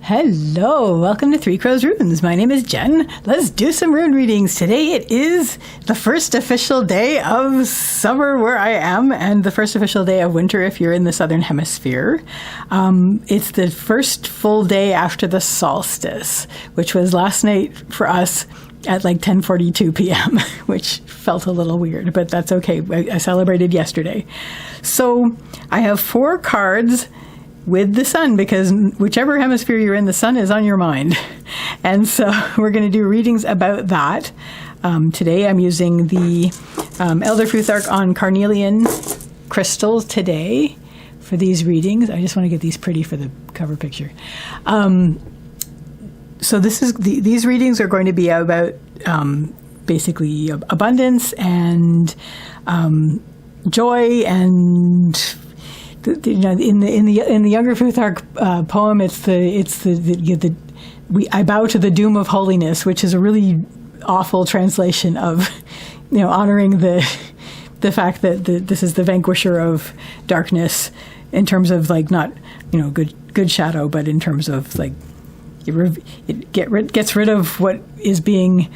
Hello, welcome to Three Crows Runes. My name is Jen. Let's do some rune readings. Today it is the first official day of summer where I am, and the first official day of winter if you're in the southern hemisphere. It's the first full day after the solstice, which was last night for us at like 10:42 p.m., which felt a little weird, but that's okay. I celebrated yesterday. So I have 4 cards with the sun, because whichever hemisphere you're in, the sun is on your mind. And so we're going to do readings about that. Today I'm using the Elder Futhark on Carnelian crystals today for these readings. I just want to get these pretty for the cover picture. So this is these readings are going to be about basically abundance and joy and in the younger Futhark poem, I bow to the doom of holiness, which is a really awful translation of honoring the fact that this is the vanquisher of darkness in terms of like not good shadow, but in terms of like it gets rid of what is being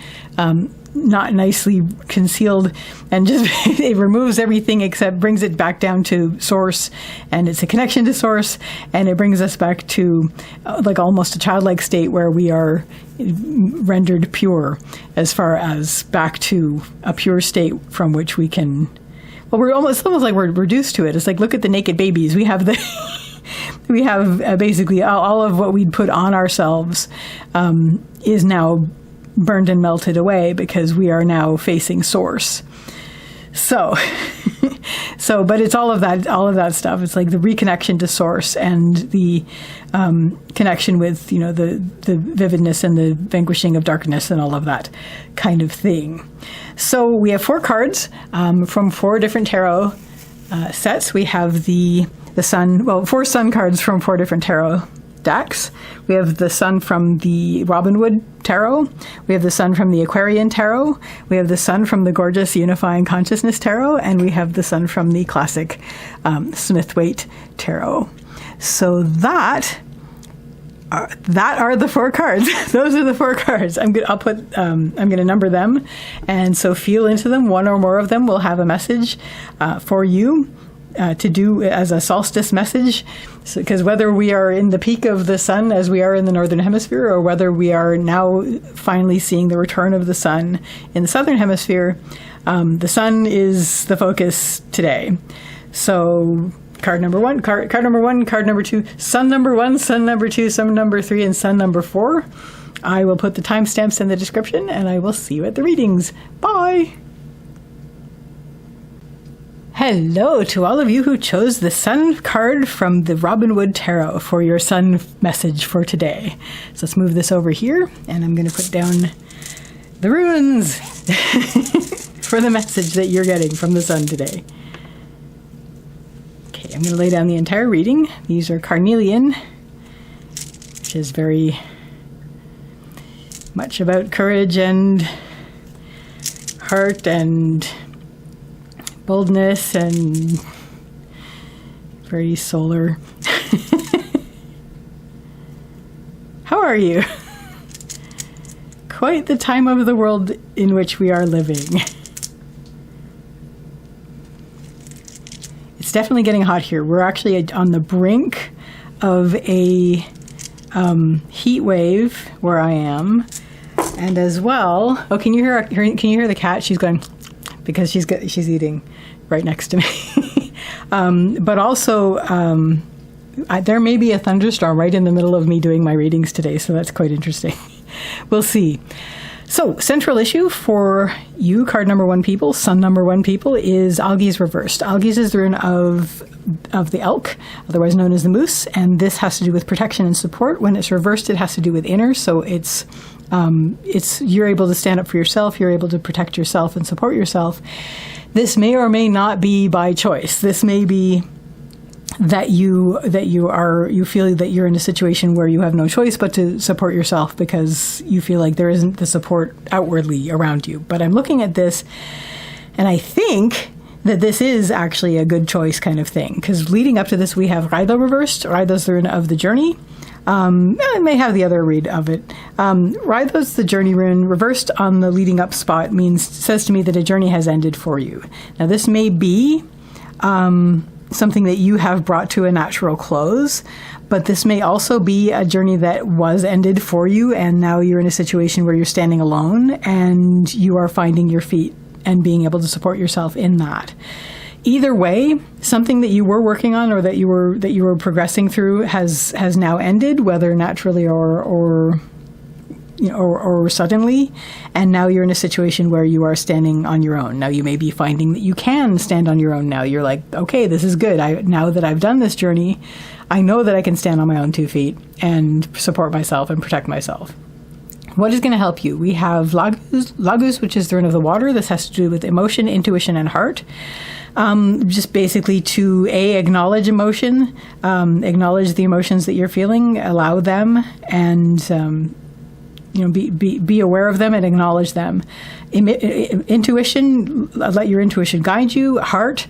not nicely concealed, and just it removes everything except brings it back down to source, and it's a connection to source, and it brings us back to like almost a childlike state where we are rendered pure, as far as back to a pure state from which we can, well, it's almost like we're reduced to it. It's like, look at the naked babies. We have we have basically all of what we'd put on ourselves is now burned and melted away because we are now facing source. So but it's all of that stuff. It's like the reconnection to source and the connection with the vividness and the vanquishing of darkness and all of that kind of thing. So we have 4 cards from 4 different tarot sets. We have the sun, 4 sun cards from 4 different tarot decks. We have the sun from the Robinwood Tarot. We have the sun from the Aquarian Tarot. We have the sun from the gorgeous Unifying Consciousness Tarot. And we have the sun from the classic smith-waite Tarot. So that are the 4 cards. Those are the 4 cards. I'm going to number them. And so feel into them. One or more of them will have a message for you to do as a solstice message, because whether we are in the peak of the sun as we are in the northern hemisphere, or whether we are now finally seeing the return of the sun in the southern hemisphere, the sun is the focus today. So card number 1, card number 1, card number 2, sun number 1, sun number 2, sun number 3, and sun number 4. I will put the timestamps in the description, and I will see you at the readings. Bye! Hello to all of you who chose the sun card from the Robinwood Tarot for your sun message for today. So let's move this over here, and I'm going to put down the runes for the message that you're getting from the sun today. Okay, I'm going to lay down the entire reading. These are Carnelian, which is very much about courage and heart and boldness and very solar. How are you? Quite the time of the world in which we are living. It's definitely getting hot here. We're actually on the brink of a heat wave where I am, and as well. Oh, can you hear the cat? She's going because she's eating right next to me. But also, there may be a thunderstorm right in the middle of me doing my readings today, so that's quite interesting. We'll see. So, central issue for you, card number 1 people, sun number 1 people, is Algi's reversed. Algi's is the rune of the elk, otherwise known as the moose, and this has to do with protection and support. When it's reversed, it has to do with inner, so it's you're able to stand up for yourself, you're able to protect yourself and support yourself. This may or may not be by choice. This may be that you feel that you're in a situation where you have no choice but to support yourself because you feel like there isn't the support outwardly around you. But I'm looking at this, and I think that this is actually a good choice kind of thing, because leading up to this we have Rider reversed. Rider's the rune of the journey. It may have the other read of it. Rythos, the journey rune, reversed on the leading up spot, says to me that a journey has ended for you. Now, this may be something that you have brought to a natural close, but this may also be a journey that was ended for you, and now you're in a situation where you're standing alone and you are finding your feet and being able to support yourself in that. Either way, something that you were working on or that you were progressing through has now ended, whether naturally or suddenly, and now you're in a situation where you are standing on your own. Now you may be finding that you can stand on your own now. You're like, okay, this is good. Now that I've done this journey, I know that I can stand on my own 2 feet and support myself and protect myself. What is going to help you? We have Lagus, which is the rune of the water. This has to do with emotion, intuition, and heart. Just basically to acknowledge emotion, acknowledge the emotions that you're feeling, allow them, and be aware of them and acknowledge them. Intuition, let your intuition guide you. Heart,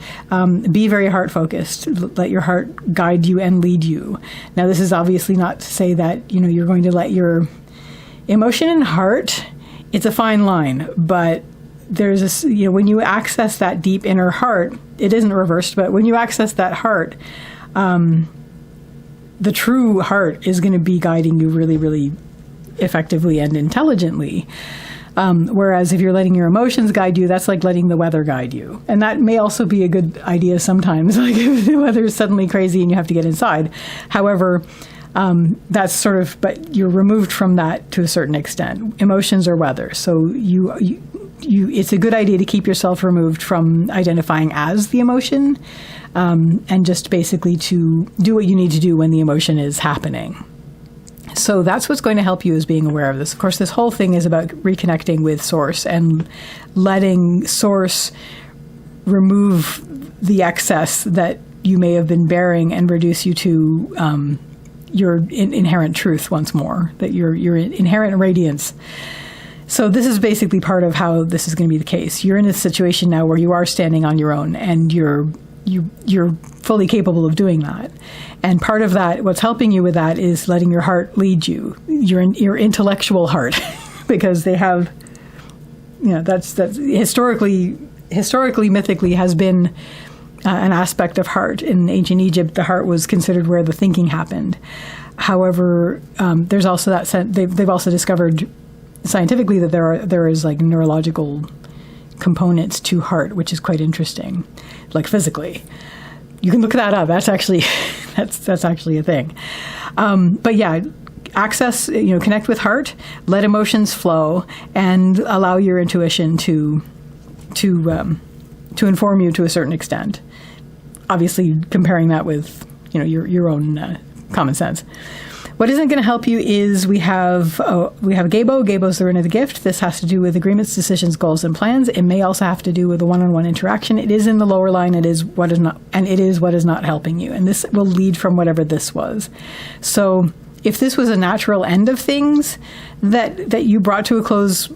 be very heart focused. Let your heart guide you and lead you. Now, this is obviously not to say that you're going to let your emotion and heart. It's a fine line, but there's when you access that deep inner heart, it isn't reversed, but when you access that heart, the true heart is going to be guiding you really, really effectively and intelligently. Whereas if you're letting your emotions guide you, that's like letting the weather guide you. And that may also be a good idea sometimes, like if the weather is suddenly crazy and you have to get inside. However, that's sort of, but you're removed from that to a certain extent. Emotions are weather. So it's a good idea to keep yourself removed from identifying as the emotion, and just basically to do what you need to do when the emotion is happening. So that's what's going to help you, is being aware of this. Of course, this whole thing is about reconnecting with Source and letting Source remove the excess that you may have been bearing and reduce you to your inherent truth once more, that your inherent radiance. So this is basically part of how this is going to be the case. You're in a situation now where you are standing on your own, and you're fully capable of doing that. And part of that, what's helping you with that, is letting your heart lead you, your intellectual heart, because they have, that's historically, mythically has been an aspect of heart. In ancient Egypt, the heart was considered where the thinking happened. However, there's also that sense, they've also discovered scientifically that there is like neurological components to heart, which is quite interesting, like physically. You can look that up. That's actually that's actually a thing. But yeah, access, connect with heart, let emotions flow, and allow your intuition to inform you to a certain extent. Obviously, comparing that with your own common sense. What isn't going to help you is we have Gabo. Gabo's the rune of the gift. This has to do with agreements, decisions, goals, and plans. It may also have to do with a one-on-one interaction. It is in the lower line. It is what is not helping you. And this will lead from whatever this was. So if this was a natural end of things that you brought to a close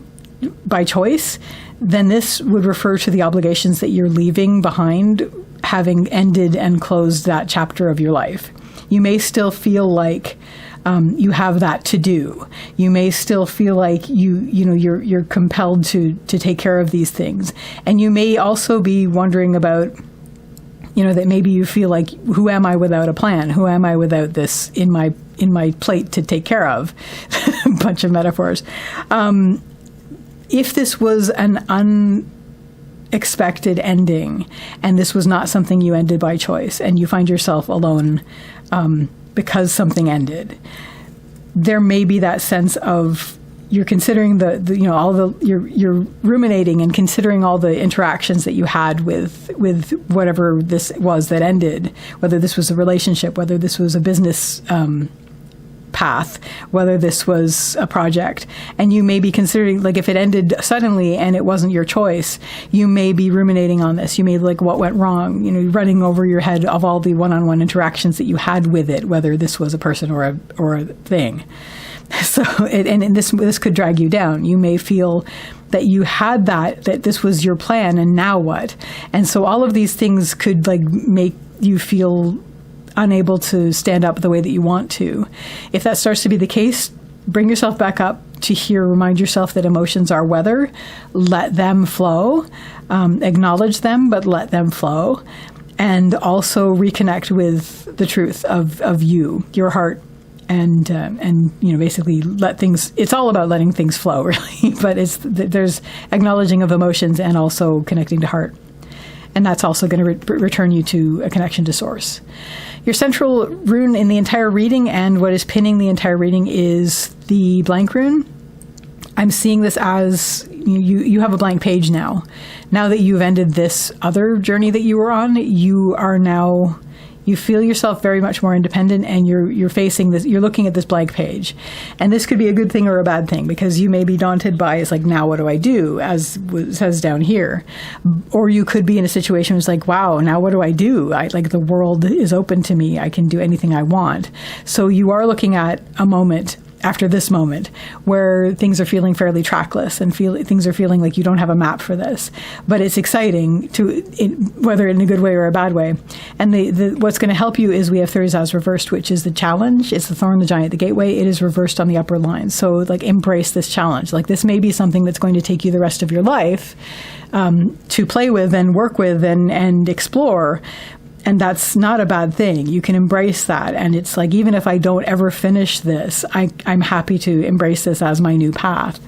by choice, then this would refer to the obligations that you're leaving behind, having ended and closed that chapter of your life. You may still feel like you have that to do. You may still feel like you're compelled to take care of these things, and you may also be wondering about that maybe you feel like, who am I without a plan? Who am I without this in my plate to take care of? A bunch of metaphors. If this was an unexpected ending, and this was not something you ended by choice, and you find yourself alone because something ended, there may be that sense of you're considering you're ruminating and considering all the interactions that you had with whatever this was that ended, whether this was a relationship, whether this was a business path, whether this was a project. And you may be considering, like, if it ended suddenly and it wasn't your choice, you may be ruminating on this. You may be like, what went wrong? Running over your head of all the one-on-one interactions that you had with it, whether this was a person or a thing. So, and this could drag you down. You may feel that you had that this was your plan, and now what? And so all of these things could make you feel unable to stand up the way that you want to. If that starts to be the case, bring yourself back up to here. Remind yourself that emotions are weather. Let them flow. Acknowledge them, but let them flow. And also reconnect with the truth of you, your heart, and basically let things. It's all about letting things flow, really. But there's acknowledging of emotions and also connecting to heart. And that's also going to return you to a connection to source. Your central rune in the entire reading and what is pinning the entire reading is the blank rune. I'm seeing this as you have a blank page now. Now that you've ended this other journey that you were on, you feel yourself very much more independent, and you're facing this, you're looking at this blank page. And this could be a good thing or a bad thing, because you may be daunted by, it's like, now what do I do, as it says down here. Or you could be in a situation where it's like, wow, now what do I do? The world is open to me. I can do anything I want. So you are looking at a moment after this moment where things are feeling fairly trackless and things are feeling like you don't have a map for this. But it's exciting, whether in a good way or a bad way. And what's going to help you is we have Thursday's reversed, which is the challenge. It's the thorn, the giant, the gateway. It is reversed on the upper line. So embrace this challenge. This may be something that's going to take you the rest of your life to play with and work with and explore. And that's not a bad thing. You can embrace that. And it's like, even if I don't ever finish this, I'm happy to embrace this as my new path,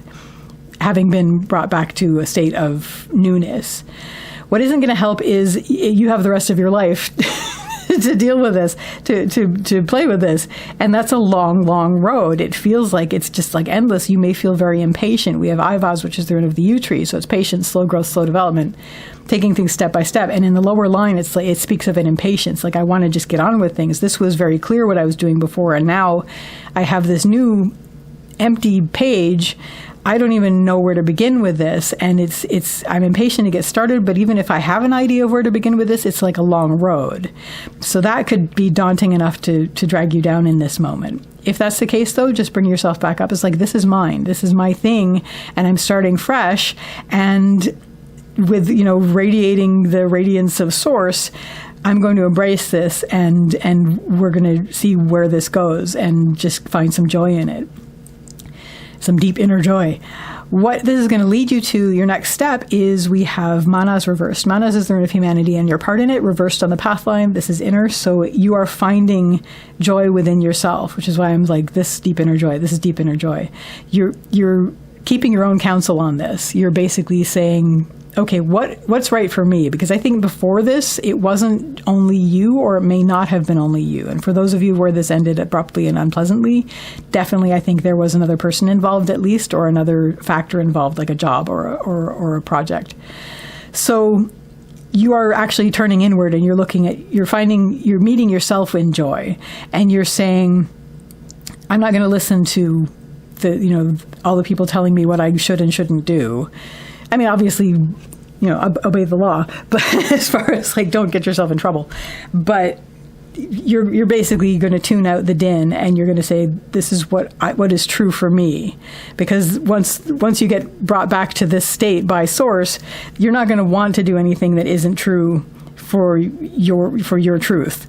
having been brought back to a state of newness. What isn't going to help is you have the rest of your life to deal with this, to play with this. And that's a long, long road. It feels like it's just endless. You may feel very impatient. We have Ivaz, which is the rune of the yew tree. So it's patience, slow growth, slow development, taking things step by step. And in the lower line, it speaks of an impatience. I want to just get on with things. This was very clear what I was doing before. And now I have this new empty page. I don't even know where to begin with this, and I'm impatient to get started, but even if I have an idea of where to begin with this, it's like a long road. So that could be daunting enough to drag you down in this moment. If that's the case, though, just bring yourself back up. It's like, this is mine. This is my thing, and I'm starting fresh, and with, radiating the radiance of source, I'm going to embrace this, and we're going to see where this goes and just find some joy in it. Some deep inner joy. What this is going to lead you to, your next step, is we have Manas reversed. Manas is the rune of humanity and your part in it, reversed on the path line. This is inner, so you are finding joy within yourself, which is why I'm like, this deep inner joy. This is deep inner joy. You're keeping your own counsel on this. You're basically saying, okay, what's right for me? Because I think before this, it wasn't only you, or it may not have been only you. And for those of you where this ended abruptly and unpleasantly, definitely I think there was another person involved at least, or another factor involved, like a job or a project. So you are actually turning inward, and you're meeting yourself in joy, and you're saying, I'm not going to listen to all the people telling me what I should and shouldn't do. I mean, obviously, obey the law, but as far as don't get yourself in trouble. But you're basically going to tune out the din, and you're going to say, this is what is true for me. Because once you get brought back to this state by source, you're not going to want to do anything that isn't true for your truth.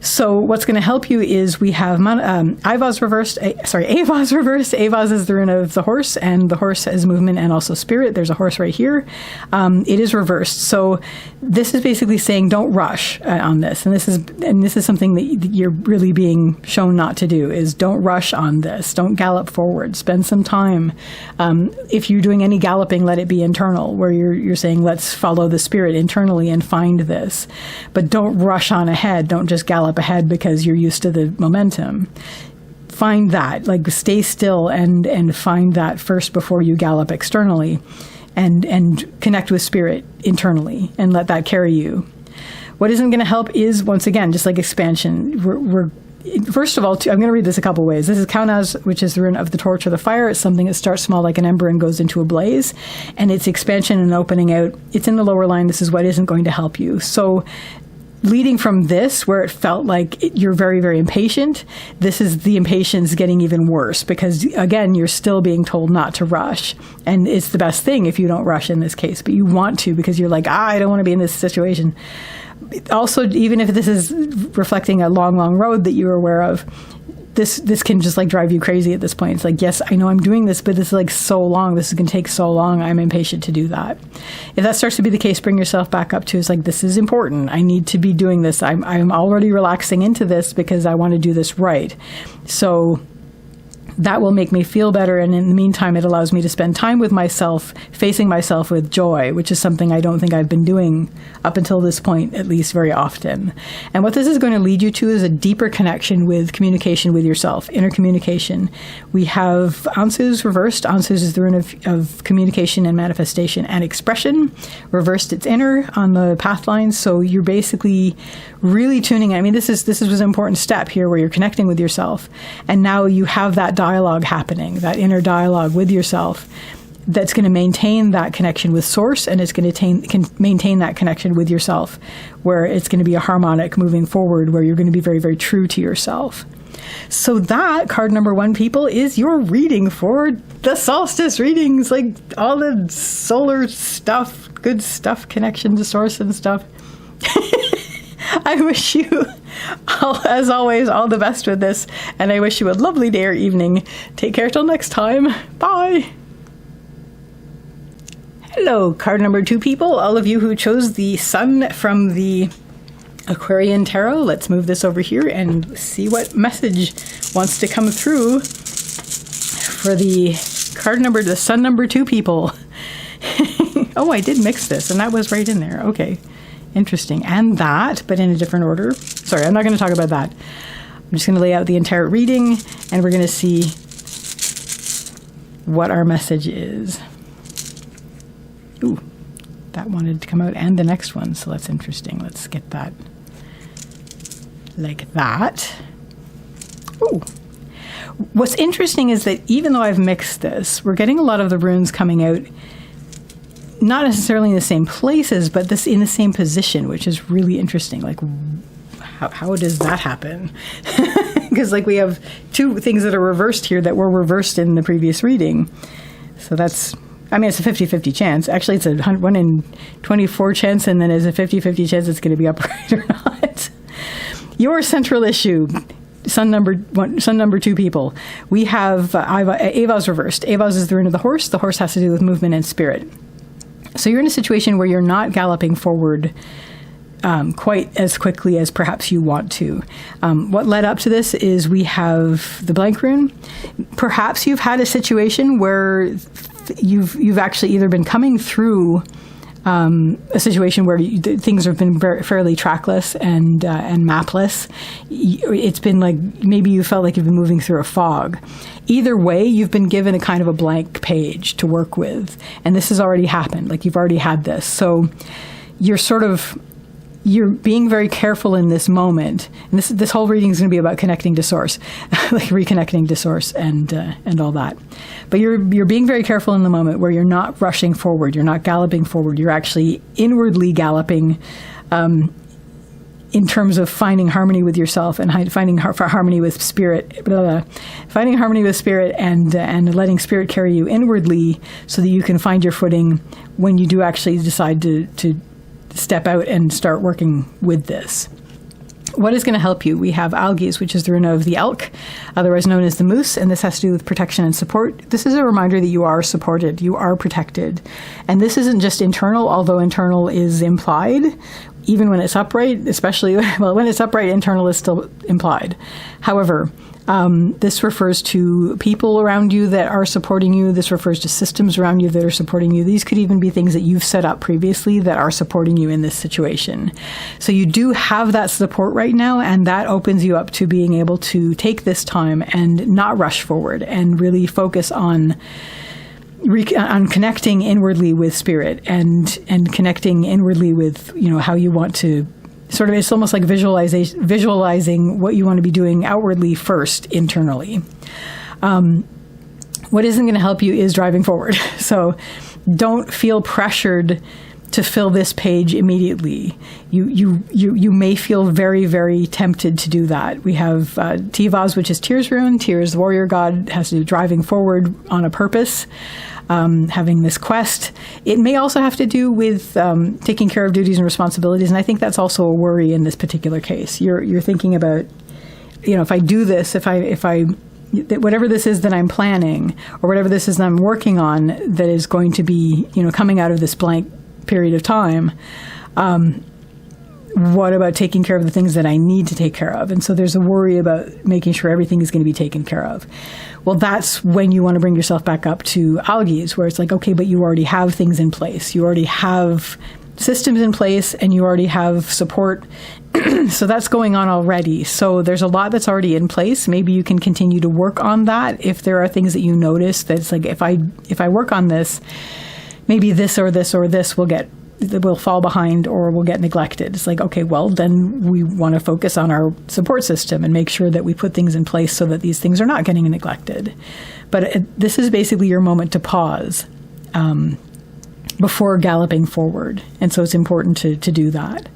So what's going to help you is we have Avaz reversed. Avaz is the rune of the horse, and the horse has movement and also spirit. There's a horse right here. It is reversed. So this is basically saying, don't rush on this. And this is something that you're really being shown not to do, is don't rush on this. Don't gallop forward. Spend some time. If you're doing any galloping, let it be internal, where you're saying, let's follow the spirit internally and find this. But don't rush on ahead. Don't just gallop ahead because you're used to the momentum. Find that, stay still and find that first before you gallop externally, and connect with spirit internally and let that carry you. What isn't going to help is, once again, just like expansion. We're first of all, I'm going to read this a couple ways. This is Kaunaz, which is the rune of the torch or the fire. It's something that starts small like an ember and goes into a blaze. And it's expansion and opening out. It's in the lower line. This is what isn't going to help you. So leading from this, where it felt like you're very, very impatient, this is the impatience getting even worse, because, again, you're still being told not to rush. And it's the best thing if you don't rush in this case. But you want to, because you're like, I don't want to be in this situation. Also, even if this is reflecting a long, long road that you're aware of, this can just like drive you crazy at this point. It's like, yes, I know I'm doing this, but this is like so long. This is going to take so long. I'm impatient to do that. If that starts to be the case, bring yourself back up to, it's like, this is important. I need to be doing this. I'm already relaxing into this because I want to do this right. So that will make me feel better. And in the meantime, it allows me to spend time with myself, facing myself with joy, which is something I don't think I've been doing up until this point, at least very often. And what this is going to lead you to is a deeper connection with communication with yourself, inner communication. We have Ansu's reversed. Ansu's is the rune of communication and manifestation and expression. Reversed, it's inner on the path lines. So you're basically really tuning in. I mean, this was an important step here where you're connecting with yourself. And now you have that dialogue happening, that inner dialogue with yourself that's going to maintain that connection with source, and it's going to maintain that connection with yourself where it's going to be a harmonic moving forward where you're going to be very, very true to yourself. So that, card number 1, people, is your reading for the solstice readings, like all the solar stuff, good stuff, connection to source and stuff. I wish you, as always, all the best with this, and I wish you a lovely day or evening. Take care till next time. Bye. Hello, card number 2, people, all of you who chose the sun from the Aquarian Tarot. Let's move this over here and see what message wants to come through for the sun number 2, people. Oh, I did mix this, and that was right in there. Okay. Interesting. And that, but in a different order. Sorry, I'm not going to talk about that. I'm just going to lay out the entire reading, and we're going to see what our message is. Ooh, that wanted to come out, and the next one, so that's interesting. Let's get that like that. Ooh. What's interesting is that even though I've mixed this, we're getting a lot of the runes coming out not necessarily in the same places, but this in the same position, which is really interesting. Like, how does that happen? Because like we have 2 things that are reversed here that were reversed in the previous reading. So that's, I mean, it's a 50-50 chance. Actually, it's a 1 in 24 chance, and then there's a 50-50 chance it's going to be upright or not. Your central issue. Sun number 2, people. We have Ava's reversed. Ava's is the rune of the horse. The horse has to do with movement and spirit. So you're in a situation where you're not galloping forward quite as quickly as perhaps you want to. What led up to this is we have the blank rune. Perhaps you've had a situation where you've actually either been coming through a situation where things have been fairly trackless and mapless. It's been like maybe you felt like you've been moving through a fog. Either way, you've been given a kind of a blank page to work with, and this has already happened. Like you've already had this, so you're being very careful in this moment. And this whole reading is going to be about connecting to source, like reconnecting to source and all that. But you're being very careful in the moment where you're not rushing forward, you're not galloping forward, you're actually inwardly galloping in terms of finding harmony with yourself and finding harmony with spirit, finding harmony with spirit and letting spirit carry you inwardly so that you can find your footing when you do actually decide to step out and start working with this. What is going to help you? We have algaes, which is the rune of the elk, otherwise known as the moose, and this has to do with protection and support. This is a reminder that you are supported, you are protected. And this isn't just internal, although internal is implied, even when it's upright, especially, well, when it's upright, internal is still implied. However, this refers to people around you that are supporting you. This refers to systems around you that are supporting you. These could even be things that you've set up previously that are supporting you in this situation. So you do have that support right now, and that opens you up to being able to take this time and not rush forward and really focus on connecting inwardly with spirit and connecting inwardly with, how you want to sort of, it's almost like visualizing what you want to be doing outwardly first, internally. What isn't going to help you is driving forward. So don't feel pressured to fill this page immediately. You may feel very, very tempted to do that. We have Tivaz, which is Tyr's rune. Tyr is the warrior god, has to do driving forward on a purpose, having this quest. It may also have to do with taking care of duties and responsibilities, and I think that's also a worry in this particular case. You're thinking about, if I do this, if I whatever this is that I'm planning, or whatever this is that I'm working on that is going to be, coming out of this blank period of time, what about taking care of the things that I need to take care of? And so there's a worry about making sure everything is going to be taken care of. Well, that's when you want to bring yourself back up to algaes, where it's like, okay, but you already have things in place. You already have systems in place, and you already have support. So that's going on already. So there's a lot that's already in place. Maybe you can continue to work on that. If there are things that you notice that's like, if I work on this, maybe this or this or this will fall behind or will get neglected. It's like, okay, well, then we want to focus on our support system and make sure that we put things in place so that these things are not getting neglected. But this is basically your moment to pause before galloping forward. And so it's important to do that.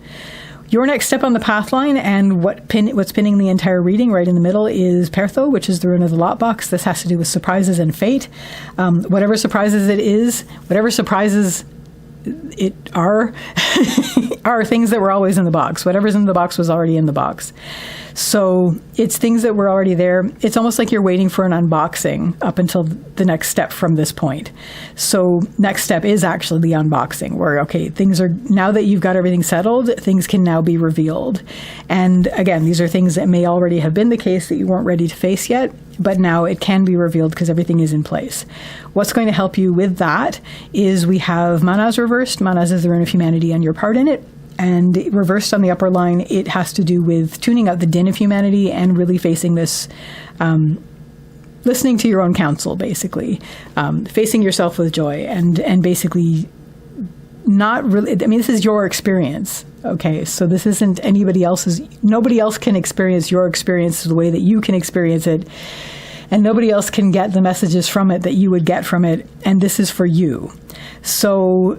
Your next step on the path line, and what's pinning the entire reading right in the middle, is Pertho, which is the rune of the lot box. This has to do with surprises and fate. Whatever surprises it is, whatever surprises it are things that were always in the box. Whatever's in the box was already in the box. So it's things that were already there. It's almost like you're waiting for an unboxing up until the next step from this point. So next step is actually the unboxing, where, okay, things are, now that you've got everything settled, things can now be revealed. And again, these are things that may already have been the case that you weren't ready to face yet, but now it can be revealed because everything is in place. What's going to help you with that is we have Manaz reversed. Manaz is the rune of humanity and your part in it. And reversed on the upper line, it has to do with tuning out the din of humanity and really facing this, listening to your own counsel, basically, facing yourself with joy, and basically not really, I mean, this is your experience, okay? So this isn't anybody else's, nobody else can experience your experience the way that you can experience it, and nobody else can get the messages from it that you would get from it, and this is for you. So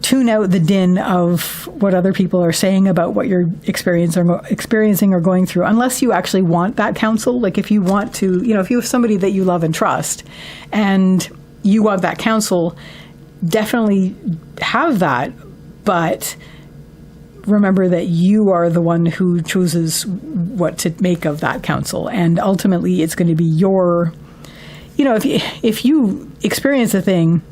tune out the din of what other people are saying about what you're experiencing or going through, unless you actually want that counsel. Like if you want to, if you have somebody that you love and trust and you want that counsel, definitely have that. But remember that you are the one who chooses what to make of that counsel. And ultimately it's going to be your, if you experience a thing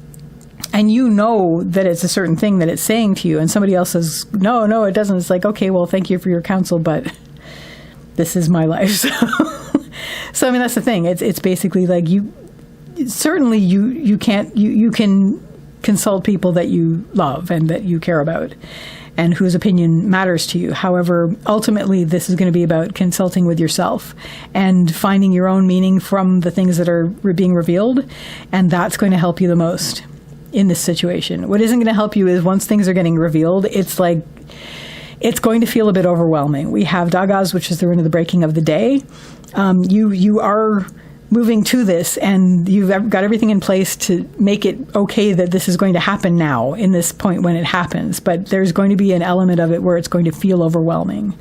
and you know that it's a certain thing that it's saying to you, and somebody else says, no, it doesn't. It's like, okay, well, thank you for your counsel, but this is my life. So I mean, that's the thing. It's basically like you can consult people that you love and that you care about and whose opinion matters to you. However, ultimately, this is going to be about consulting with yourself and finding your own meaning from the things that are being revealed, and that's going to help you the most in this situation. What isn't going to help you is once things are getting revealed, it's going to feel a bit overwhelming. We have Dagaz, which is the rune of the breaking of the day. You are moving to this, and you've got everything in place to make it okay that this is going to happen now in this point when it happens. But there's going to be an element of it where it's going to feel overwhelming.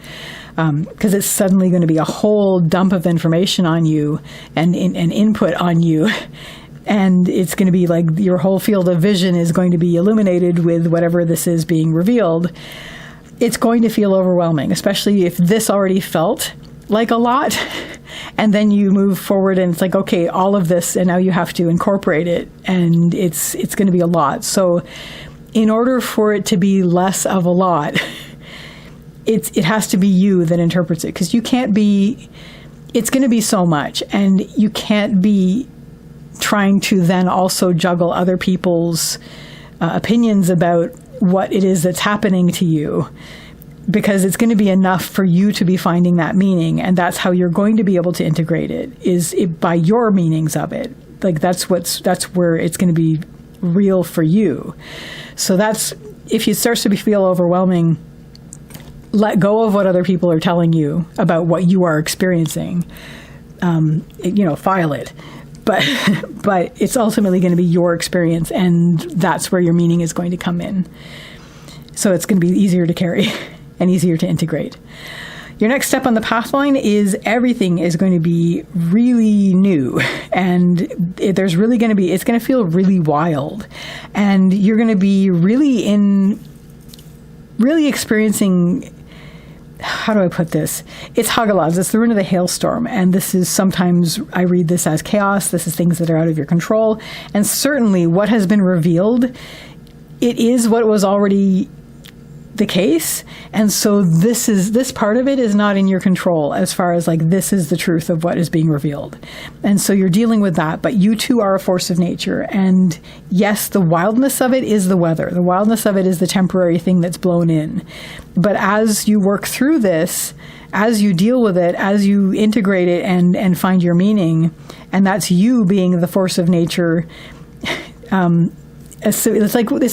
Because it's suddenly going to be a whole dump of information on you and input on you. And it's going to be like your whole field of vision is going to be illuminated with whatever this is being revealed. It's going to feel overwhelming, especially if this already felt like a lot. And then you move forward and it's like, okay, all of this, and now you have to incorporate it. And it's going to be a lot. So in order for it to be less of a lot, it has to be you that interprets it. Because you can't be, it's going to be so much. And you can't be trying to then also juggle other people's opinions about what it is that's happening to you, because it's going to be enough for you to be finding that meaning, and that's how you're going to be able to integrate it, is by your meanings of it. Like that's where it's going to be real for you. So that's, if it starts to feel overwhelming, let go of what other people are telling you about what you are experiencing. File it. But it's ultimately going to be your experience, and that's where your meaning is going to come in. So it's going to be easier to carry and easier to integrate. Your next step on the pathline is everything is going to be really new, and it's going to feel really wild, and you're going to be really experiencing, how do I put this? It's Hagalaz. It's the rune of the hailstorm. And this is sometimes, I read this as chaos. This is things that are out of your control. And certainly what has been revealed, it is what was already the case. And so this part of it is not in your control as far as like, this is the truth of what is being revealed. And so you're dealing with that, but you too are a force of nature. And yes, the wildness of it is the weather. The wildness of it is the temporary thing that's blown in. But as you work through this, as you deal with it, as you integrate it and find your meaning, and that's you being the force of nature, it's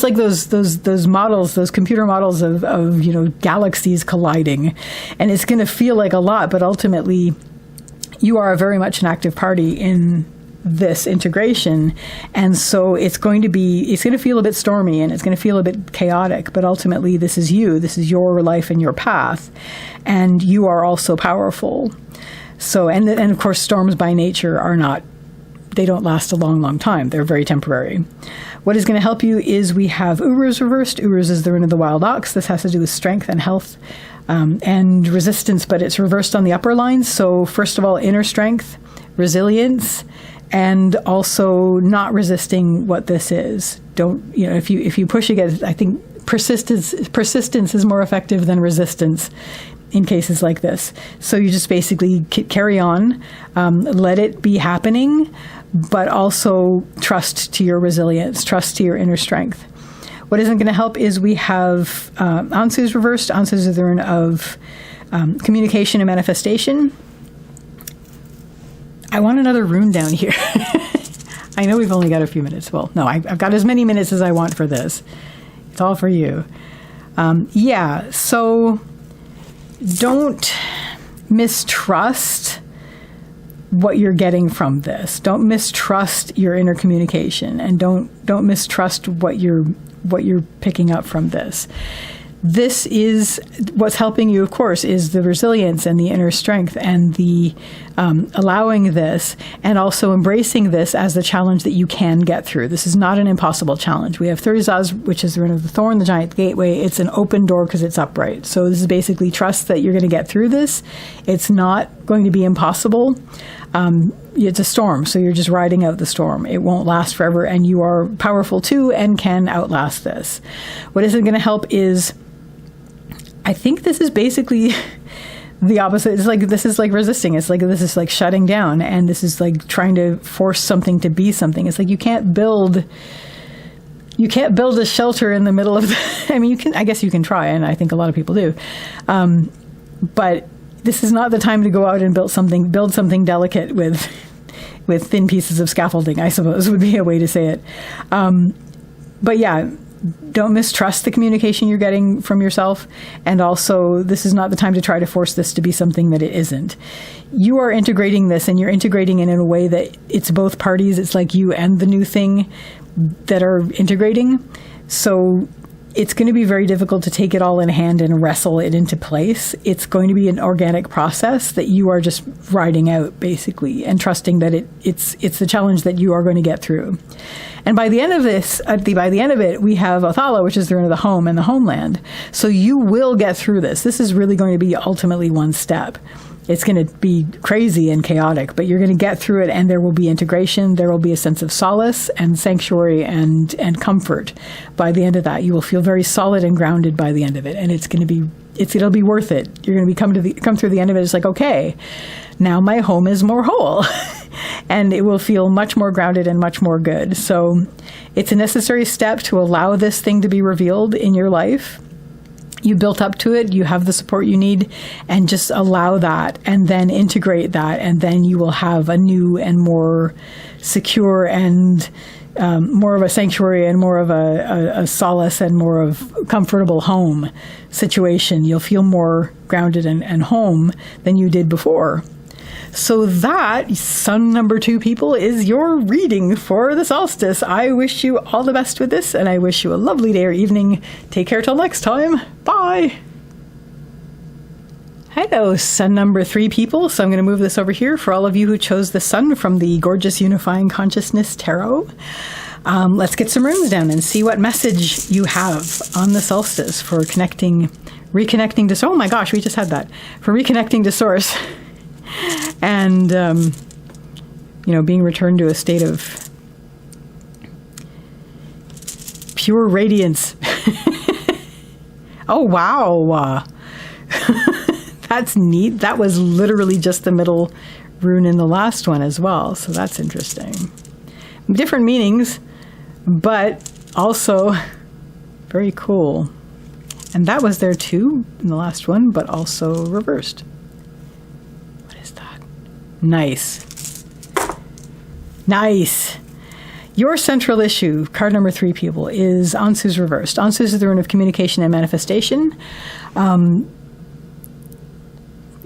like those models, those computer models of galaxies colliding, and it's going to feel like a lot, but ultimately you are very much an active party in this integration, and so it's going to feel a bit stormy and it's going to feel a bit chaotic, but ultimately this is your life and your path, and you are also powerful. So and of course storms by nature they don't last a long, long time. They're very temporary. What is going to help you is we have Uruz reversed. Uruz is the rune of the wild ox. This has to do with strength and health and resistance, but it's reversed on the upper lines. So first of all, inner strength, resilience, and also not resisting what this is. If you push against, I think persistence is more effective than resistance in cases like this. So you just basically carry on, let it be happening, but also trust to your resilience, trust to your inner strength. What isn't going to help is we have Ansu's reversed. Ansu's is the rune of communication and manifestation. I want another rune down here. I know we've only got a few minutes. Well, no, I've got as many minutes as I want for this. It's all for you. So don't mistrust what you're getting from this. Don't mistrust your inner communication, and don't mistrust what you're picking up from this. This is what's helping you, of course, is the resilience and the inner strength and the allowing this, and also embracing this as the challenge that you can get through. This is not an impossible challenge. We have Thurizaz, which is the rune of the thorn, the giant gateway. It's an open door because it's upright. So this is basically trust that you're going to get through this. It's not going to be impossible. It's a storm, so you're just riding out the storm. It won't last forever, and you are powerful too and can outlast this. What isn't going to help is, I think this is basically the opposite. It's like, this is like resisting. It's like, this is like shutting down, and this is like trying to force something to be something. It's like you can't build a shelter in the middle of I guess you can try, and I think a lot of people do. But this is not the time to go out and build something delicate with thin pieces of scaffolding, I suppose would be a way to say it. But yeah, don't mistrust the communication you're getting from yourself. And also, this is not the time to try to force this to be something that it isn't. You are integrating this, and you're integrating it in a way that it's both parties. It's like you and the new thing that are integrating. So it's going to be very difficult to take it all in hand and wrestle it into place. It's going to be an organic process that you are just riding out, basically, and trusting that it's the challenge that you are going to get through. And by the end of this, by the end of it, we have Othala, which is the rune of the home and the homeland. So you will get through this. This is really going to be ultimately one step. It's going to be crazy and chaotic, but you're going to get through it, and there will be integration. There will be a sense of solace and sanctuary and comfort. By the end of that, you will feel very solid and grounded by the end of it, and it'll be worth it. You're going to come through the end of it. It's like, okay, now my home is more whole, and it will feel much more grounded and much more good. So it's a necessary step to allow this thing to be revealed in your life. You built up to it, you have the support you need, and just allow that, and then integrate that, and then you will have a new and more secure and more of a sanctuary and more of a solace and more of comfortable home situation. You'll feel more grounded and home than you did before. So that, sun number 2 people, is your reading for the solstice. I wish you all the best with this, and I wish you a lovely day or evening. Take care till next time. Bye. Hello, sun number 3 people. So I'm going to move this over here for all of you who chose the sun from the Gorgeous Unifying Consciousness Tarot. Let's get some runes down and see what message you have on the solstice for reconnecting to, oh my gosh, we just had that, for reconnecting to source and, being returned to a state of pure radiance. Oh, wow. That's neat. That was literally just the middle rune in the last one as well. So that's interesting. Different meanings, but also very cool. And that was there too in the last one, but also reversed. What is that? Nice. Nice. Your central issue, card number 3, people, is Ansu's reversed. Ansu is the rune of communication and manifestation.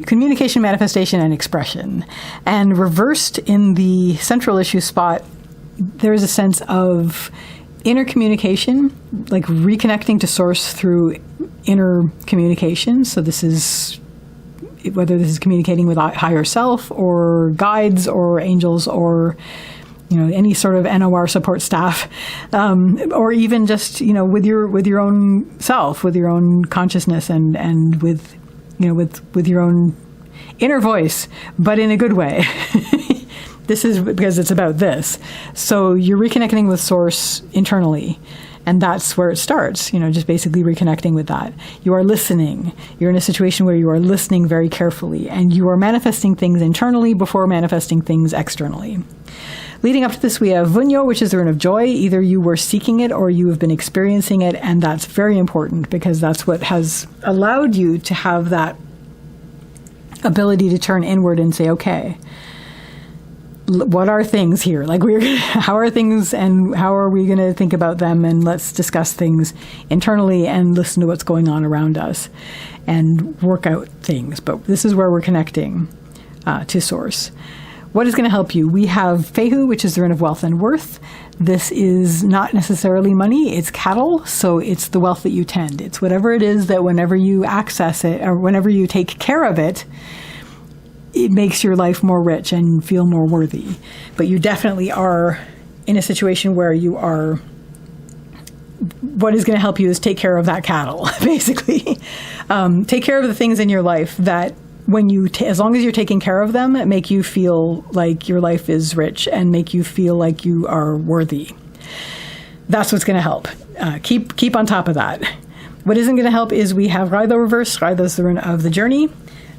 Communication, manifestation, and expression. And reversed in the central issue spot, there is a sense of inner communication, like reconnecting to source through inner communication. So this is, whether this is communicating with higher self or guides or angels or, any sort of NOR support staff, or even just, with your own self, with your own consciousness and with your own inner voice, but in a good way. This is because it's about this. So you're reconnecting with source internally, and that's where it starts, just basically reconnecting with that. You are listening. You're in a situation where you are listening very carefully, and you are manifesting things internally before manifesting things externally. Leading up to this, we have Vunyo, which is the rune of joy. Either you were seeking it or you have been experiencing it, and that's very important because that's what has allowed you to have that ability to turn inward and say, okay, what are things here? Like, how are things and how are we going to think about them? And let's discuss things internally and listen to what's going on around us and work out things. But this is where we're connecting to source. What is going to help you? We have Fehu, which is the rune of wealth and worth. This is not necessarily money, it's cattle, so it's the wealth that you tend. It's whatever it is that whenever you access it or whenever you take care of it, it makes your life more rich and feel more worthy. But you definitely are in a situation where you are, what is going to help you is take care of that cattle, basically. Take care of the things in your life that when you, as long as you're taking care of them, make you feel like your life is rich and make you feel like you are worthy. That's what's going to help. Keep on top of that. What isn't going to help is we have Rider reversed. Rider is the rune of the journey.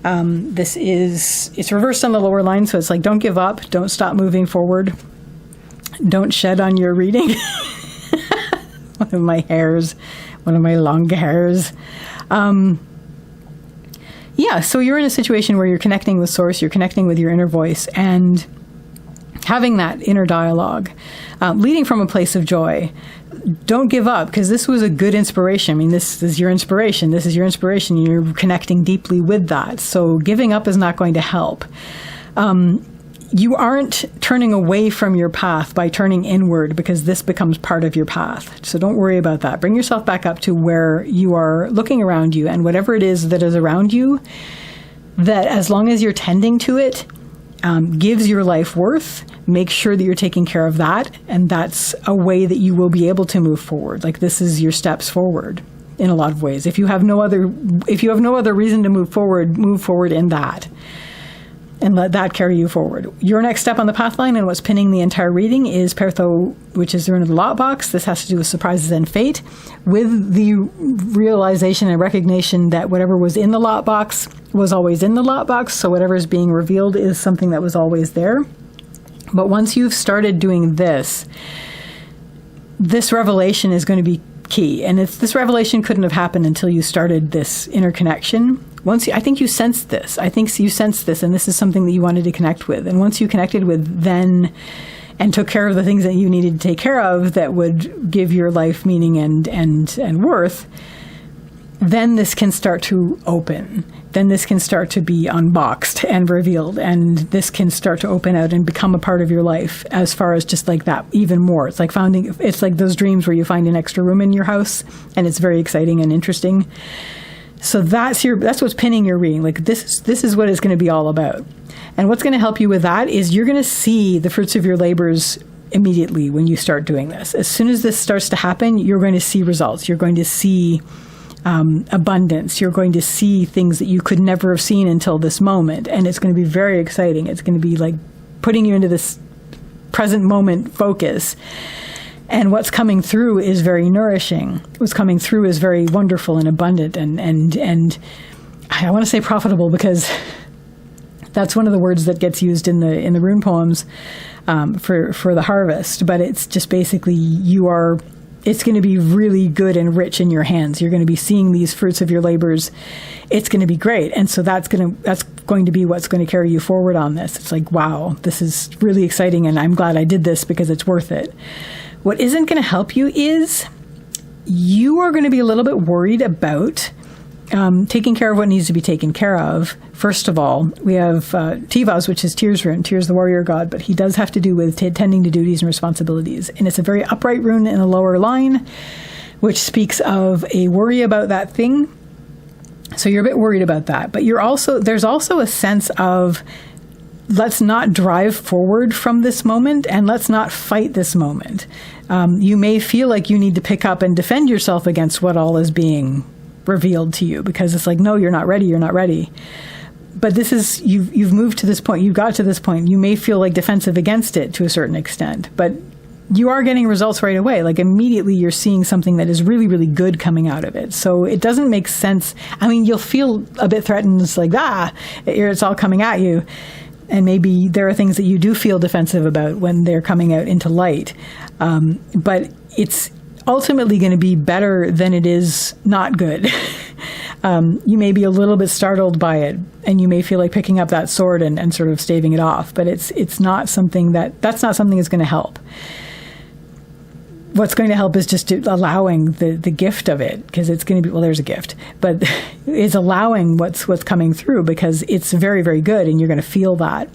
It's reversed on the lower line, so it's like, don't give up, don't stop moving forward, don't shed on your reading. One of my long hairs. So you're in a situation where you're connecting with source, you're connecting with your inner voice, and having that inner dialogue, leading from a place of joy. Don't give up, because this was a good inspiration. I mean, this is your inspiration. This is your inspiration. You're connecting deeply with that. So giving up is not going to help. You aren't turning away from your path by turning inward, because this becomes part of your path. So don't worry about that. Bring yourself back up to where you are looking around you, and whatever it is that is around you, that as long as you're tending to it, gives your life worth, make sure that you're taking care of that, and that's a way that you will be able to move forward. Like, this is your steps forward in a lot of ways. If you have no other reason to move forward in that, and let that carry you forward. Your next step on the path line, and what's pinning the entire reading, is Pertho, which is the rune of the lot box. This has to do with surprises and fate, with the realization and recognition that whatever was in the lot box was always in the lot box. So whatever is being revealed is something that was always there. But once you've started doing this revelation is going to be key. And this revelation couldn't have happened until you started this interconnection. I think you sensed this. And this is something that you wanted to connect with. And once you connected with then and took care of the things that you needed to take care of that would give your life meaning and worth, then this can start to open. Then this can start to be unboxed and revealed, and this can start to open out and become a part of your life as far as just like that even more. It's like it's like those dreams where you find an extra room in your house and it's very exciting and interesting. So that's what's pinning your reading. Like this is what it's going to be all about. And what's going to help you with that is you're going to see the fruits of your labors immediately when you start doing this. As soon as this starts to happen, you're going to see results. You're going to see abundance. You're going to see things that you could never have seen until this moment. And it's going to be very exciting. It's going to be like putting you into this present moment focus. And what's coming through is very nourishing. What's coming through is very wonderful and abundant. And I want to say profitable because that's one of the words that gets used in the rune poems for the harvest. But it's just basically it's going to be really good and rich in your hands. You're going to be seeing these fruits of your labors. It's going to be great. And so that's going to be what's going to carry you forward on this. It's like, wow, this is really exciting. And I'm glad I did this because it's worth it. What isn't going to help you is you are going to be a little bit worried about taking care of what needs to be taken care of. First of all, we have Tivaz, which is Tyr's rune. Tyr's the warrior god, but he does have to do with tending to duties and responsibilities. And it's a very upright rune in the lower line, which speaks of a worry about that thing. So you're a bit worried about that. But there's also a sense of, let's not drive forward from this moment and let's not fight this moment. You may feel like you need to pick up and defend yourself against what all is being revealed to you, because it's like, no, you're not ready. But this is, you've moved to this point, you've got to this point. You may feel like defensive against it to a certain extent, but you are getting results right away. Like immediately you're seeing something that is really, really good coming out of it. So it doesn't make sense. I mean, you'll feel a bit threatened. It's like, it's all coming at you. And maybe there are things that you do feel defensive about when they're coming out into light. But it's ultimately going to be better than it is not good. You may be a little bit startled by it, and you may feel like picking up that sword and sort of staving it off, but it's not something that's not something that's going to help. What's going to help is just allowing the gift of it, because it's going to be, well, there's a gift, but it's allowing what's coming through, because it's very, very good, and you're going to feel that.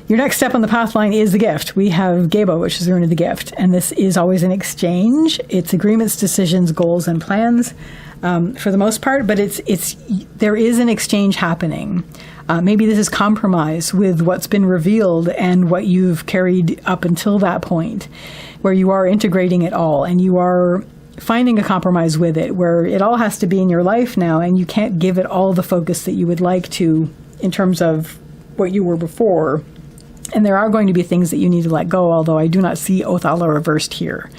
Your next step on the path line is the gift. We have Gebo, which is the rune of the gift, and this is always an exchange. It's agreements, decisions, goals, and plans for the most part, but there is an exchange happening. Maybe this is compromise with what's been revealed and what you've carried up until that point, where you are integrating it all and you are finding a compromise with it, where it all has to be in your life now and you can't give it all the focus that you would like to in terms of what you were before. And there are going to be things that you need to let go, although I do not see Othala reversed here.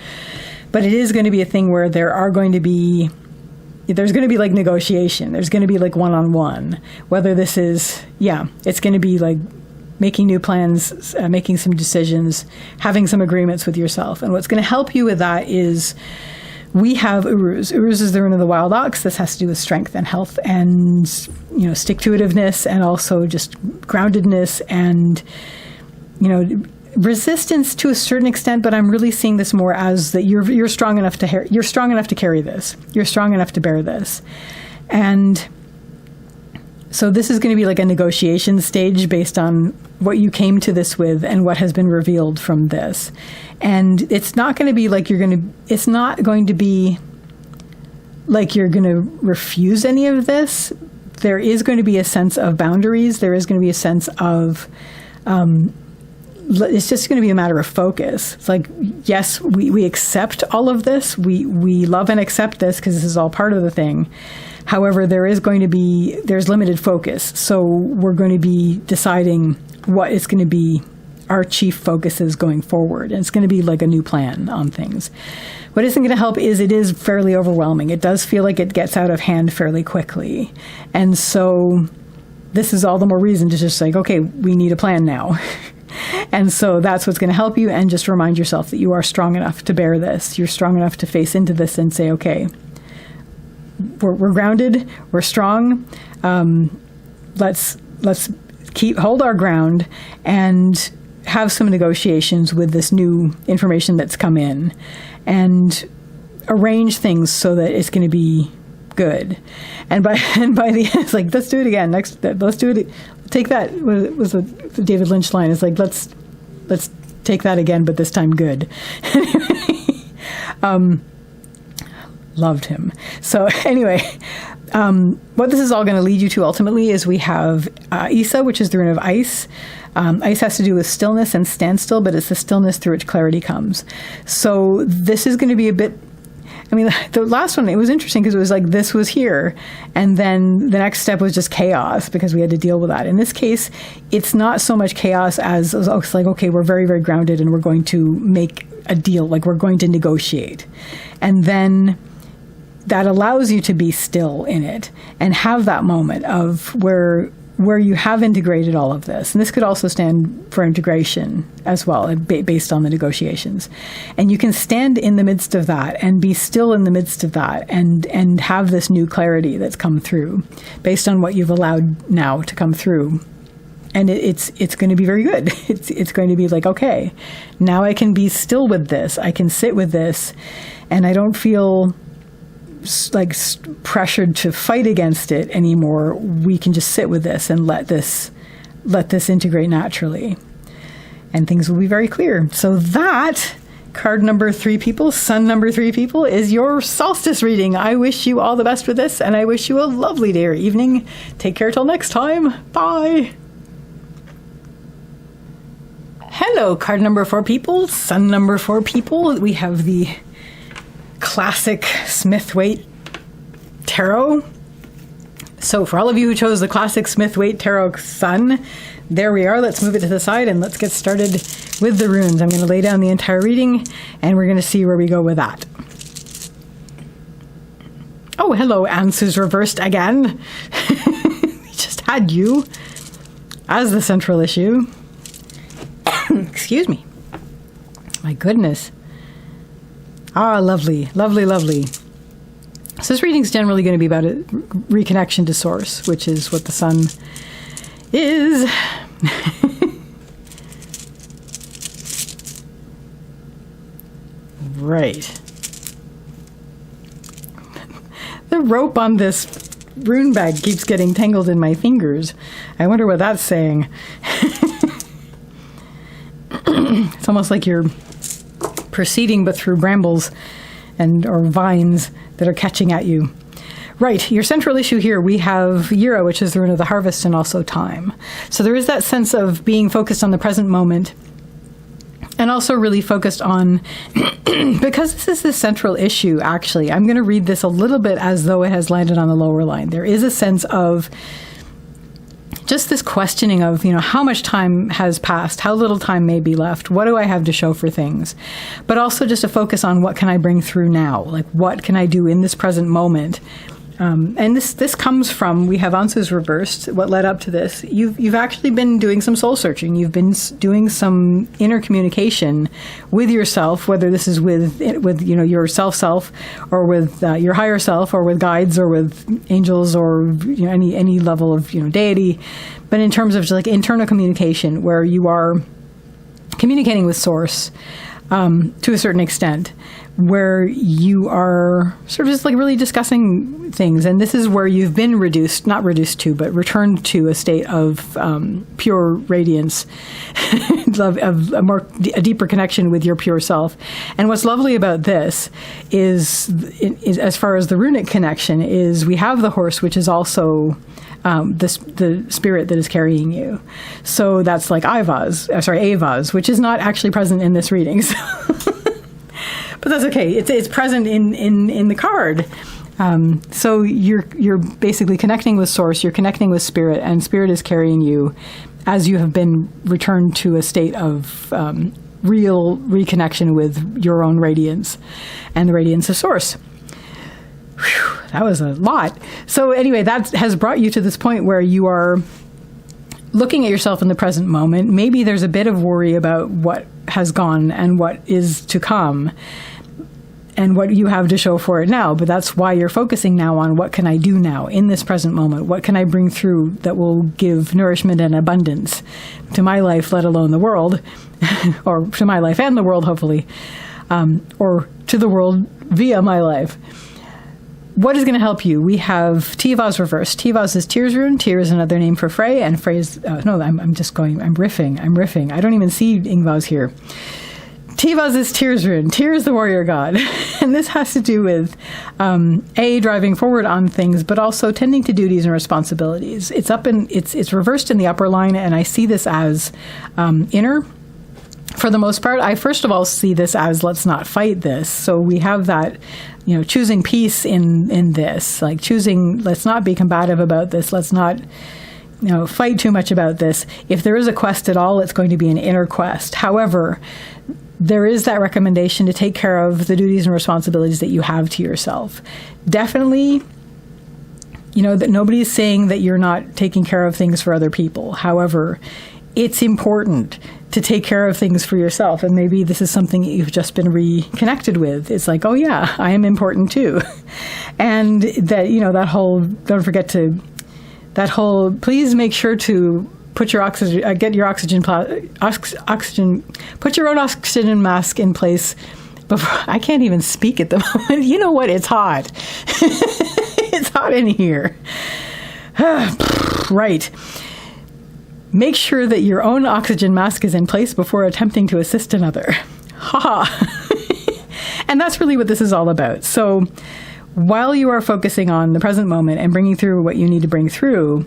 But it is going to be a thing where there's going to be like negotiation. There's going to be like one-on-one. Whether this is, it's going to be like making new plans, making some decisions, having some agreements with yourself. And what's going to help you with that is we have Uruz. Uruz is the rune of the wild ox. This has to do with strength and health and, stick-to-itiveness, and also just groundedness and, resistance to a certain extent. But I'm really seeing this more as that you're strong enough to carry this. You're strong enough to bear this. And so this is going to be like a negotiation stage based on what you came to this with and what has been revealed from this. And it's not going to be like it's not going to be like you're going to refuse any of this. There is going to be a sense of boundaries. There is going to be a sense of, it's just going to be a matter of focus. It's like, yes, we accept all of this. We love and accept this because this is all part of the thing. However, there's limited focus. So we're going to be deciding what is going to be our chief focuses going forward. And it's going to be like a new plan on things. What isn't going to help is it is fairly overwhelming. It does feel like it gets out of hand fairly quickly. And so this is all the more reason to just like, okay, we need a plan now. And so that's what's going to help you. And just remind yourself that you are strong enough to bear this. You're strong enough to face into this and say, okay, we're grounded, we're strong. Let's hold our ground and have some negotiations with this new information that's come in and arrange things so that it's going to be good. And by the end, it's like, let's do it again. Let's do it. Take that. What was the David Lynch line? It's like, let's take that again, but this time good. Loved him. So anyway, what this is all going to lead you to ultimately is we have Isa, which is the rune of ice. Ice has to do with stillness and standstill, but it's the stillness through which clarity comes. So this is going to be a bit, I mean, the last one, it was interesting because it was like this was here, and then the next step was just chaos because we had to deal with that. In this case, it's not so much chaos as it's like, okay, we're very, very grounded and we're going to make a deal, like we're going to negotiate. And then that allows you to be still in it and have that moment of where you have integrated all of this. And this could also stand for integration as well, based on the negotiations. And you can stand in the midst of that and be still in the midst of that and have this new clarity that's come through based on what you've allowed now to come through. And it's going to be very good. It's going to be like, okay, now I can be still with this. I can sit with this, and I don't feel like pressured to fight against it anymore. We can just sit with this and let this integrate naturally, and things will be very clear. So that card number 3 people, sun number 3 people, is your solstice reading. I wish you all the best with this, and I wish you a lovely day or evening. Take care till next time. Bye. Hello, card number 4 people, sun number 4 people. We have the classic smith-waite tarot. So for all of you who chose the classic smith-waite tarot sun, there we are. Let's move it to the side and let's get started with the runes. I'm going to lay down the entire reading and we're going to see where we go with that. Oh, hello, Ansu's reversed again. We just had you as the central issue. Excuse me. My goodness. Ah, lovely, lovely, lovely. So this reading is generally going to be about a reconnection to source, which is what the sun is. Right. The rope on this rune bag keeps getting tangled in my fingers. I wonder what that's saying. It's almost like you're proceeding but through brambles or vines that are catching at you. Right, your central issue here, we have Yira, which is the rune of the harvest, and also time. So there is that sense of being focused on the present moment and also really focused on, because this is the central issue, actually, I'm going to read this a little bit as though it has landed on the lower line. There is a sense of just this questioning of, how much time has passed, how little time may be left, what do I have to show for things? But also just a focus on what can I bring through now? Like, what can I do in this present moment? And this comes from, we have Ansu's reversed, what led up to this. You've actually been doing some soul searching. You've been doing some inner communication with yourself, whether this is with your self, or with your higher self, or with guides, or with angels, or any level of deity. But in terms of just like internal communication, where you are communicating with source to a certain extent, where you are sort of just like really discussing things. And this is where you've been not reduced to, but returned to a state of pure radiance, of a deeper connection with your pure self. And what's lovely about this is as far as the runic connection, is we have the horse, which is also the spirit that is carrying you. So that's like Avaz, which is not actually present in this reading. So but that's okay. It's present in the card. So you're basically connecting with source. You're connecting with spirit, and spirit is carrying you as you have been returned to a state of real reconnection with your own radiance and the radiance of source. Whew, that was a lot. So anyway, that has brought you to this point where you are looking at yourself in the present moment. Maybe there's a bit of worry about what has gone and what is to come and what you have to show for it now. But that's why you're focusing now on what can I do now in this present moment? What can I bring through that will give nourishment and abundance to my life, let alone the world, or to my life and the world, hopefully, or to the world via my life. what is going to help you? We have Tivaz reversed. Tivaz is tears rune. Tyr is another name for Frey, and Frey is I'm riffing. I don't even see Ingvaz here. Tivaz is tears rune. Tyr is the warrior god. And this has to do with, driving forward on things, but also tending to duties and responsibilities. It's reversed in the upper line, and I see this as inner. For the most part, I first of all see this as let's not fight this. So we have that, choosing peace in this, like choosing, let's not be combative about this. Let's not, fight too much about this. If there is a quest at all, it's going to be an inner quest. However, there is that recommendation to take care of the duties and responsibilities that you have to yourself. Definitely, that nobody's saying that you're not taking care of things for other people. However, it's important to take care of things for yourself. And maybe this is something you've just been reconnected with. It's like, oh yeah, I am important too. And that, that whole, don't forget to, that whole, please make sure to put your oxygen, put your own oxygen mask in place before, I can't even speak at the moment. You know what? It's hot. It's hot in here. Right. Make sure that your own oxygen mask is in place before attempting to assist another. Ha! And that's really what this is all about. So while you are focusing on the present moment and bringing through what you need to bring through,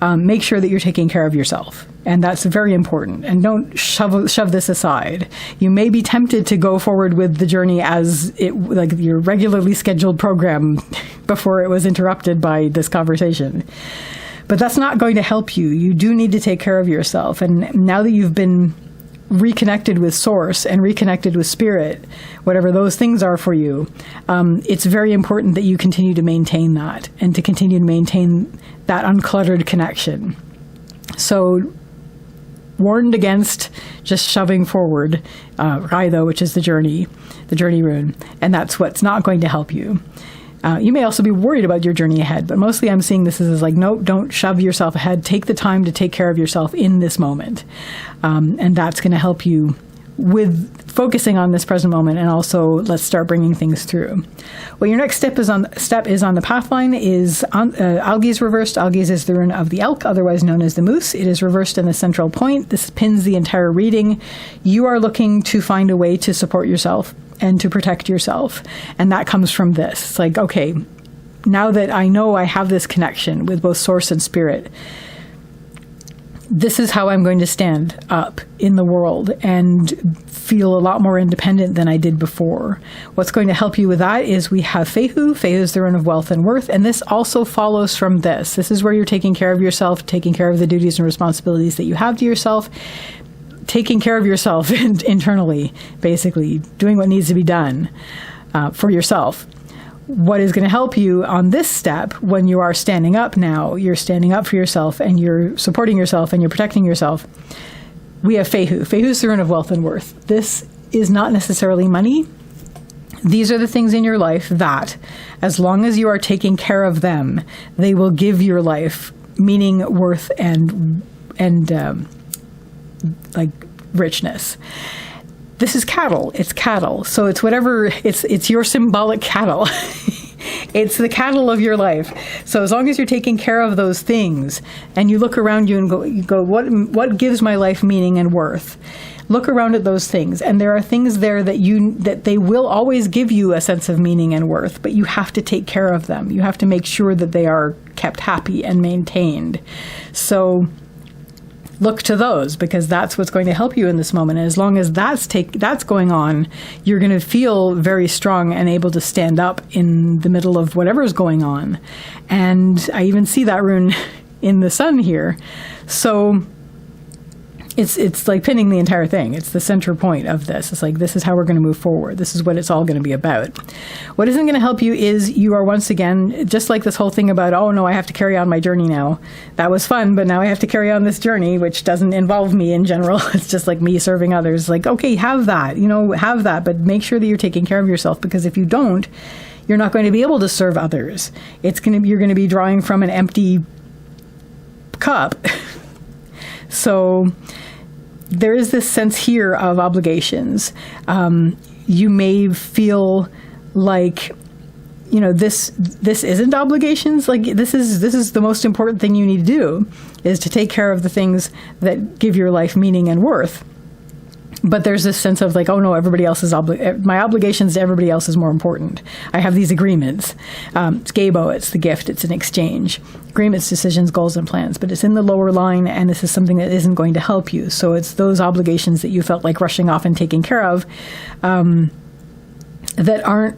make sure that you're taking care of yourself. And that's very important. And don't shove this aside. You may be tempted to go forward with the journey as like your regularly scheduled program before it was interrupted by this conversation. But that's not going to help you. You do need to take care of yourself. And now that you've been reconnected with Source and reconnected with Spirit, whatever those things are for you, it's very important that you continue to maintain that and to continue to maintain that uncluttered connection. So, warned against just shoving forward Raido, which is the journey rune, and that's what's not going to help you. You may also be worried about your journey ahead, but mostly I'm seeing this as like, nope, don't shove yourself ahead. Take the time to take care of yourself in this moment. And that's going to help you with focusing on this present moment, and also let's start bringing things through. Well, your next step is on the path line is Algi's reversed. Algi's is the rune of the elk, otherwise known as the moose. It is reversed in the central point. This pins the entire reading. You are looking to find a way to support yourself and to protect yourself. And that comes from this. It's like, okay, now that I know I have this connection with both Source and Spirit, this is how I'm going to stand up in the world and feel a lot more independent than I did before. What's going to help you with that is we have Fehu. Fehu is the rune of wealth and worth. And this also follows from this. This is where you're taking care of yourself, taking care of the duties and responsibilities that you have to yourself, taking care of yourself internally, basically doing what needs to be done for yourself. What is going to help you on this step when you are standing up now, you're standing up for yourself and you're supporting yourself and you're protecting yourself. We have Fehu. Fehu is the rune of wealth and worth. This is not necessarily money. These are the things in your life that, as long as you are taking care of them, they will give your life meaning, worth, and like richness. This is cattle. It's cattle. So it's whatever, it's your symbolic cattle. It's the cattle of your life. So as long as you're taking care of those things and you look around you and go, what gives my life meaning and worth? Look around at those things, and there are things there that they will always give you a sense of meaning and worth, but you have to take care of them. You have to make sure that they are kept happy and maintained. So look to those, because that's what's going to help you in this moment. And as long as that's going on, you're going to feel very strong and able to stand up in the middle of whatever's going on. And I even see that rune in the sun here. So it's like pinning the entire thing. It's the center point of this. It's like, this is how we're going to move forward. This is what it's all going to be about. What isn't going to help you is you are once again, just like this whole thing about, oh no, I have to carry on my journey now. That was fun, but now I have to carry on this journey, which doesn't involve me in general. It's just like me serving others. Like, okay, have that, have that, but make sure that you're taking care of yourself, because if you don't, you're not going to be able to serve others. You're going to be drawing from an empty cup. So there is this sense here of obligations. You may feel like this isn't obligations. Like this is the most important thing you need to do, is to take care of the things that give your life meaning and worth. But there's this sense of like, oh no, everybody else is my obligations to everybody else is more important. I have these agreements. It's gabo, it's the gift, it's an exchange. Agreements, decisions, goals, and plans. But it's in the lower line, and this is something that isn't going to help you. So it's those obligations that you felt like rushing off and taking care of that aren't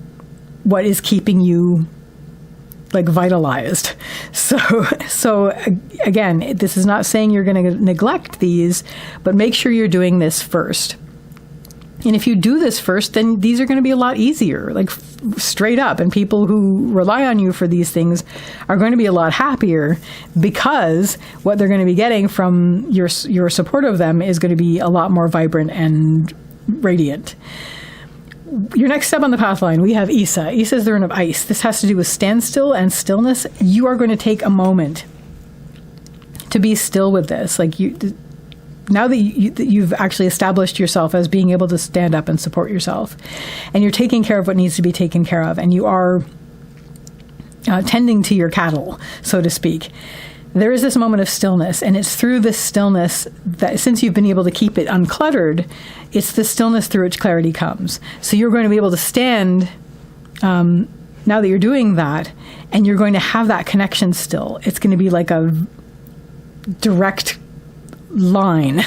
what is keeping you like vitalized. So again, this is not saying you're going to neglect these, but make sure you're doing this first. And if you do this first, then these are going to be a lot easier, like straight up. And people who rely on you for these things are going to be a lot happier, because what they're going to be getting from your support of them is going to be a lot more vibrant and radiant. Your next step on the path line, we have Isa. Isa is the rune of ice. This has to do with standstill and stillness. You are going to take a moment to be still with this. Like now that you've actually established yourself as being able to stand up and support yourself, and you're taking care of what needs to be taken care of, and you are tending to your cattle, so to speak, there is this moment of stillness, and it's through this stillness that, since you've been able to keep it uncluttered, it's the stillness through which clarity comes. So you're going to be able to stand, now that you're doing that, and you're going to have that connection still. It's going to be like a direct line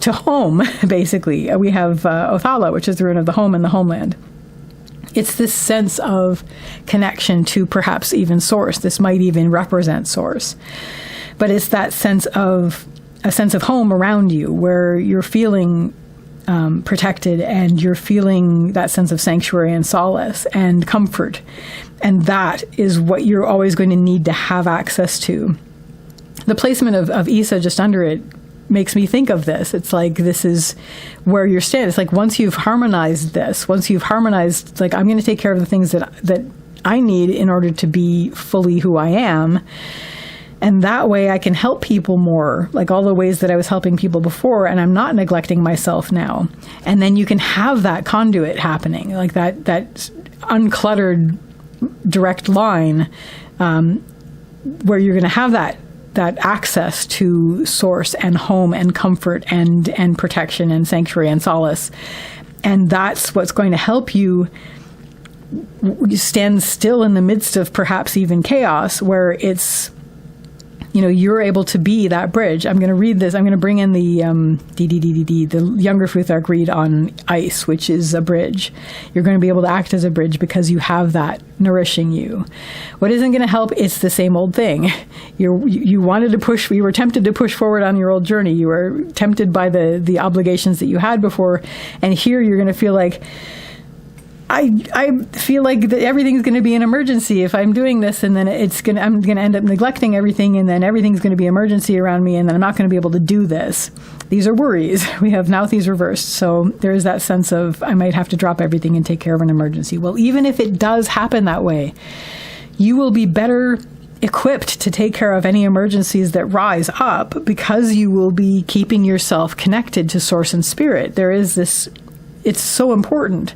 to home, basically. We have Othala, which is the rune of the home and the homeland. It's this sense of connection to perhaps even source. This might even represent source. But it's that sense of home around you, where you're feeling protected, and you're feeling that sense of sanctuary and solace and comfort. And that is what you're always going to need to have access to. The placement of Isa just under it makes me think of this. It's like, this is where you're standing. It's like, once you've harmonized this, like, I'm going to take care of the things that I need in order to be fully who I am. And that way I can help people more, like all the ways that I was helping people before, and I'm not neglecting myself now. And then you can have that conduit happening, like that uncluttered direct line, where you're going to have that access to source and home and comfort and protection and sanctuary and solace. And that's what's going to help you stand still in the midst of perhaps even chaos, where it's, you're able to be that bridge. I'm going to read this. I'm going to bring in the Younger Futhark read on ice, which is a bridge. You're going to be able to act as a bridge because you have that nourishing you. What isn't going to help is the same old thing. You were tempted to push forward on your old journey. You were tempted by the obligations that you had before. And here you're going to feel like, I feel like that everything's going to be an emergency if I'm doing this, and then I'm going to end up neglecting everything, and then everything's going to be emergency around me, and then I'm not going to be able to do this. These are worries. We have Nauthi's reversed, so there is that sense of, I might have to drop everything and take care of an emergency. Well, even if it does happen that way, you will be better equipped to take care of any emergencies that rise up, because you will be keeping yourself connected to source and spirit. There is this. It's so important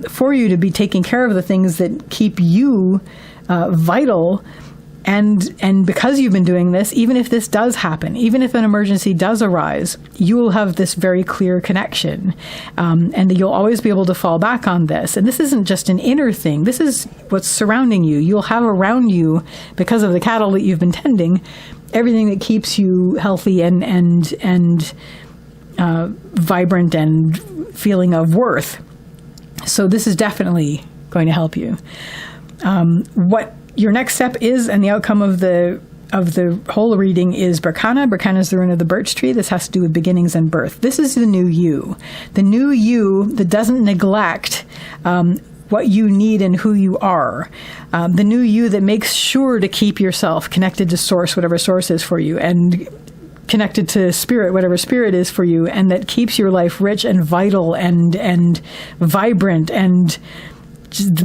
for you to be taking care of the things that keep you vital. And because you've been doing this, even if this does happen, even if an emergency does arise, you will have this very clear connection. And you'll always be able to fall back on this. And this isn't just an inner thing. This is what's surrounding you. You'll have around you, because of the cattle that you've been tending, everything that keeps you healthy and vibrant and feeling of worth. So this is definitely going to help you. What your next step is, and the outcome of the whole reading, is Berkana. Berkana is the rune of the birch tree. This has to do with beginnings and birth. This is the new you that doesn't neglect what you need and who you are. The new you that makes sure to keep yourself connected to source, whatever source is for you, and connected to spirit, whatever spirit is for you, and that keeps your life rich and vital and vibrant and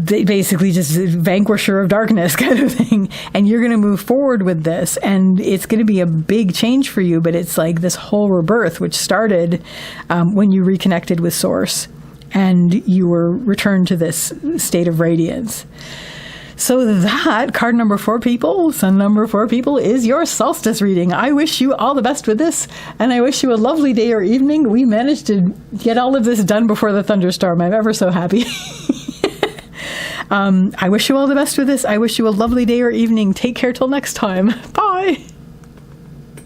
basically just vanquisher of darkness kind of thing. And you're going to move forward with this, and it's going to be a big change for you, but it's like this whole rebirth, which started when you reconnected with source and you were returned to this state of radiance. So that, card number 4, people, sun number 4, people, is your solstice reading. I wish you all the best with this, and I wish you a lovely day or evening. We managed to get all of this done before the thunderstorm. I'm ever so happy. I wish you all the best with this. I wish you a lovely day or evening. Take care till next time. Bye.